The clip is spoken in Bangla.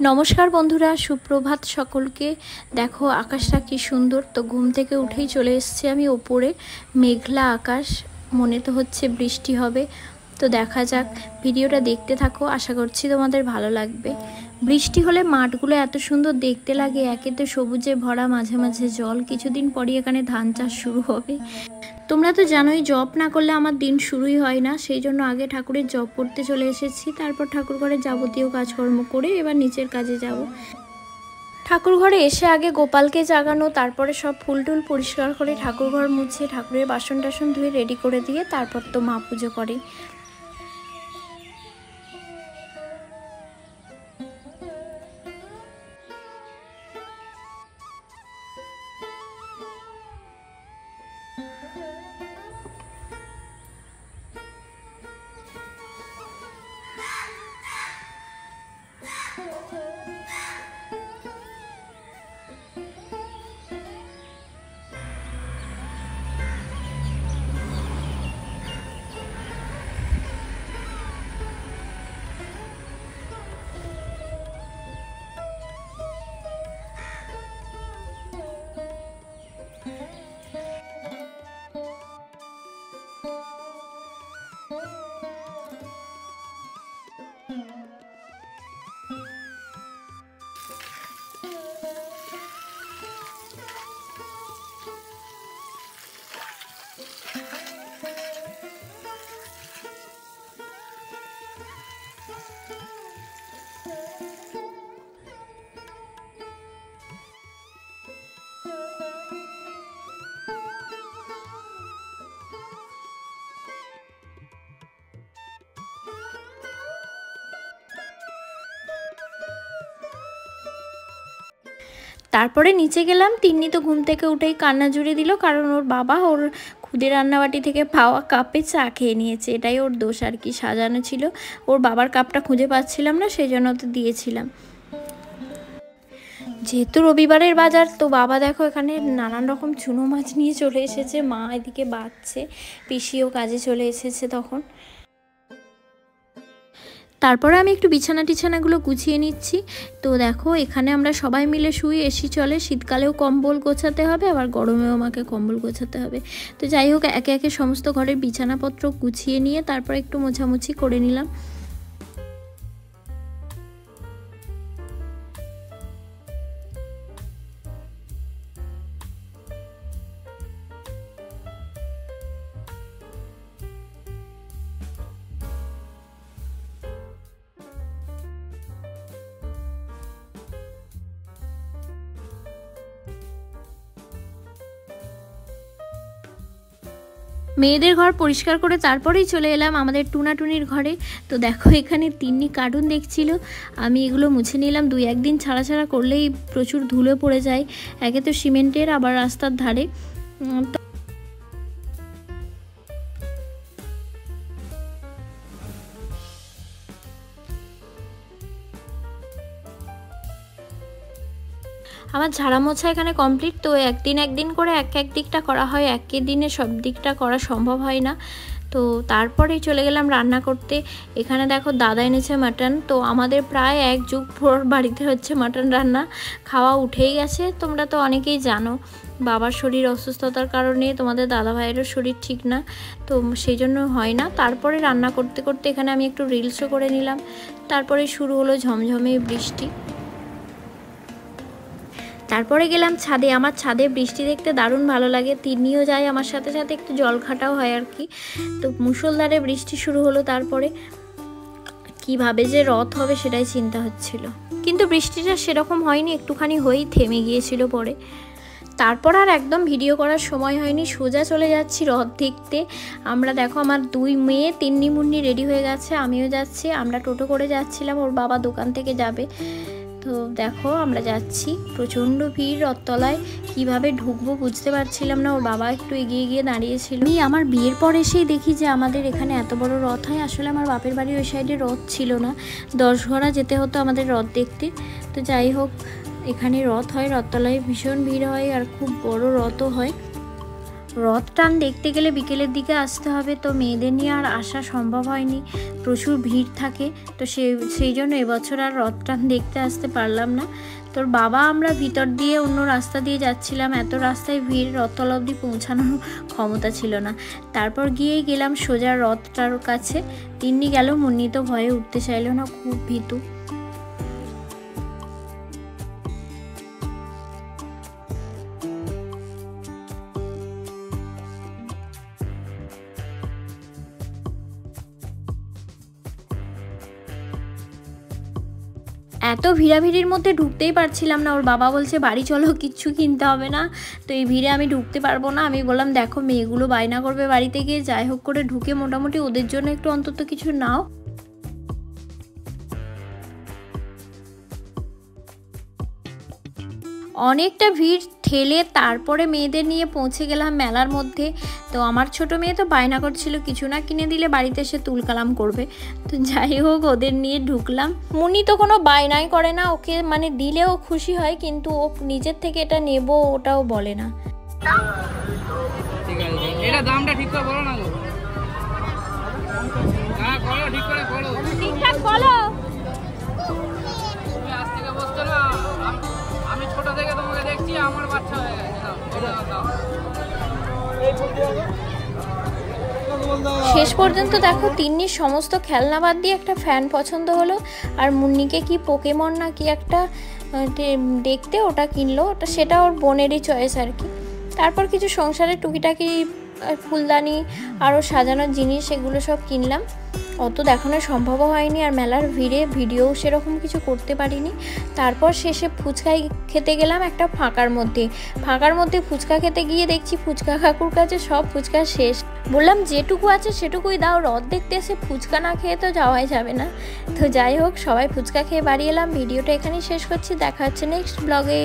নমস্কার বন্ধুরা, সুপ্রভাত সকলকে। দেখো আকাশটা কি সুন্দর। তো ঘুম থেকে উঠেই চলে এসেছি আমি ওপরে। মেঘলা আকাশ, মনে তো হচ্ছে বৃষ্টি হবে। তো দেখা যাক, ভিডিওটা দেখতে থাকো, আশা করছি তোমাদের ভালো লাগবে। বৃষ্টি হলে মাঠগুলো এত সুন্দর দেখতে লাগে, একে তো সবুজে ভরা, মাঝে মাঝে জল। কিছুদিন পরই এখানে ধান চাষ শুরু হবে। তোমরা তো জানোই, জব না করলে আমার দিন শুরুই হয় না। সেই জন্য আগে ঠাকুরের জব করতে চলে এসেছি, তারপর ঠাকুর ঘরে যাবতীয় কাজকর্ম করে এবার নিচের কাজে যাব। ঠাকুর ঘরে এসে আগে গোপালকে জাগানো, তারপরে সব ফুল টুল পরিষ্কার করে ঠাকুর ঘর মুছে ঠাকুরের বাসন টাসন ধুয়ে রেডি করে দিয়ে তারপর তো মা পুজো করে। তারপরে নিচে গেলাম। তিন্নি তো ঘুম থেকে উঠেই কান্না জুড়ে দিল, কারণ ওর বাবা ওর খুদে রান্নাবাটি থেকে পাওয়া কাপে চা খেয়ে নিয়েছে। এটাই ওর দোষ আর কি, সাজানো ছিল। ওর বাবার কাপটা খুঁজে পাচ্ছিলাম না, সেই জন্য তো দিয়েছিলাম। যেহেতু রবিবারের বাজার, তো বাবা দেখো এখানে নানান রকম চুনো মাছ নিয়ে চলে এসেছে। মা এদিকে বাঁচছে, পিসিও কাজে চলে এসেছে তখন। তারপরে আমি একটু বিছানা টিছানাগুলো গুছিয়ে নিচ্ছি। তো দেখো এখানে আমরা সবাই মিলে শুই, এসি চলে। শীতকালেও কম্বল গোছাতে হবে, আবার গরমেও আমাকে কম্বল গোছাতে হবে। তো যাই হোক, একে একে সমস্ত ঘরের বিছানাপত্র গুছিয়ে নিয়ে তারপর একটু মোছামুছি করে নিলাম। মেয়েদের ঘর পরিষ্কার করে তারপরেই চলে এলাম আমাদের টুনাটুনির ঘরে। তো দেখো এখানে তিন্নি কার্টুন দেখছিল, আমি এগুলো মুছে নিলাম। 2-1 দিন ছাড়া ছাড়া করলেই প্রচুর ধুলো পড়ে যায়। একে তো সিমেন্টের, আবার রাস্তার ধারে। আমার ঝাড়া মোছা এখানে কমপ্লিট। তো একদিন করে এক দিকটা করা হয়, একই দিনে সব দিকটা করা সম্ভব হয় না। তো তারপরেই চলে গেলাম রান্না করতে। এখানে দেখো দাদা এনেছে মাটন। তো আমাদের প্রায় 1 যুগ পর বাড়িতে হচ্ছে মাটন রান্না, খাওয়া উঠেই গেছে। তোমরা তো অনেকেই জানো, বাবার শরীর অসুস্থতার কারণে তোমাদের দাদা ভাইয়েরও শরীর ঠিক না, তো সেই জন্য হয় না। তারপরে রান্না করতে করতে এখানে আমি একটু রিলসও করে নিলাম। তারপরে শুরু হলো ঝমঝমে বৃষ্টি। তারপরে গেলাম ছাদে। আমার ছাদে বৃষ্টি দেখতে দারুণ ভালো লাগে। তিন্নিও যায় আমার সাথে সাথে, একটু জল ঘাটাও হয় আর কি। তো মুষলধারে বৃষ্টি শুরু হলো। তারপরে কিভাবে যে রথ হবে সেটাই চিন্তা হচ্ছিল, কিন্তু বৃষ্টিটা সেরকম হয়নি, একটুখানি হয়েই থেমে গিয়েছিল পরে। তারপর আর একদম ভিডিও করার সময় হয়নি, সোজা চলে যাচ্ছি রথ দেখতে। আমরা দেখো আমার 2 মেয়ে, তিন্নি মুন্নি রেডি হয়ে গেছে, আমিও যাচ্ছি। আমরা টোটো করে যাচ্ছিলাম, ওর বাবা দোকান থেকে যাবে। তো দেখো আমরা যাচ্ছি, প্রচণ্ড ভিড় রথতলায়। কিভাবে ঢুকবো বুঝতে পারছিলাম না, ওর বাবা একটু এগিয়ে গিয়ে দাঁড়িয়েছিল। আমি আমার বিয়ের পর এসেই দেখি যে আমাদের এখানে এত বড় রথ হয়। আসলে আমার বাপের বাড়ির ওই সাইডে রথ ছিল না, 10 ঘোড়া যেতে হতো আমাদের রথ দেখতে। তো যাই হোক, এখানে রথ হয়, রথতলায় ভীষণ ভিড় হয় আর খুব বড় রথও হয়। রথ টান দেখতে গেলে বিকেলের দিকে আসতে হবে, তো মেয়েদের নিয়ে আর আসা সম্ভব হয়নি, প্রচুর ভিড় থাকে। তো সেই জন্য এবছর আর রথ টান দেখতে আসতে পারলাম না। তোর বাবা আমরা ভিতর দিয়ে অন্য রাস্তা দিয়ে যাচ্ছিলাম, এত রাস্তায় ভিড়, রথতলা অবধি পৌঁছানোর ক্ষমতা ছিল না। তারপর গিয়েই গেলাম সোজা রথটার কাছে। তিন্নি গেল, মুন্নি তো ভয়ে উঠতে চাইল না, খুব ভীতু। এত ভিড়াভিড়ির মধ্যে ঢুকতেই পারছিলাম না। ওর বাবা বলছে বাড়ি চলো, কিচ্ছু কিনতে হবে না, তো এই ভিড়ে আমি ঢুকতে পারবো না। আমি বললাম দেখো মেয়েগুলো বায়না করবে বাড়িতে গিয়ে, যাই হোক করে ঢুকে মোটামুটি ওদের জন্য একটু অন্তত কিছু নাও। অনেকটা ভিড় ঠেলে তারপরে মেয়েদের নিয়ে পৌঁছে গেলাম মেলার মধ্যে। তো আমার ছোট মেয়ে তো বায়না করছিল কিছু না কিনে দিলে বাড়িতে এসে তুলকালাম করবে, তো যাই হোক ওদের নিয়ে ঢুকলাম। মুনি তো কোনো বায়নাই করে না, ওকে মানে দিলেও খুশি হয়, কিন্তু ও নিজের থেকে এটা নেব ওটাও বলে না। এটা দামটা ঠিক করে বলো না গো। হ্যাঁ বলো, ঠিক করে বলো, ঠিকঠাক বলো। তুমি আজ থেকে বসছো না, আমি ছোট থেকে তোমাকে দেখছি, আমার বাচ্চা হয়ে গেছে। শেষ পর্যন্ত দেখো তিন্নির সমস্ত খেলনা বাদ দিয়ে একটা ফ্যান পছন্দ হলো, আর মুন্নিকে কি পোকেমন না কি একটা দেখতে ওটা কিনলো, ওটা সেটা ওর বোনেরই চয়েস আর কি। তারপর কিছু সংসারের টুকিটাকি ফুলদানি আরও সাজানোর জিনিস সেগুলো সব কিনলাম। অত দেখানো সম্ভব হয়নি, আর মেলার ভিড়ে ভিডিও সেরকম কিছু করতে পারিনি। তারপর শেষে ফুচকাই খেতে গেলাম একটা ফাঁকার মধ্যে ফুচকা খেতে গিয়ে দেখছি ফুচকা কাকুর কাছে সব ফুচকা শেষ। বললাম যেটুকু আছে সেটুকুই দাও, রথ দেখতে এসে ফুচকা না খেয়ে তো যাওয়াই যাবে না। তো যাই হোক সবাই ফুচকা খেয়ে বাড়ি এলাম। ভিডিওটা এখানেই শেষ করছি, দেখা হচ্ছে নেক্সট ব্লগে।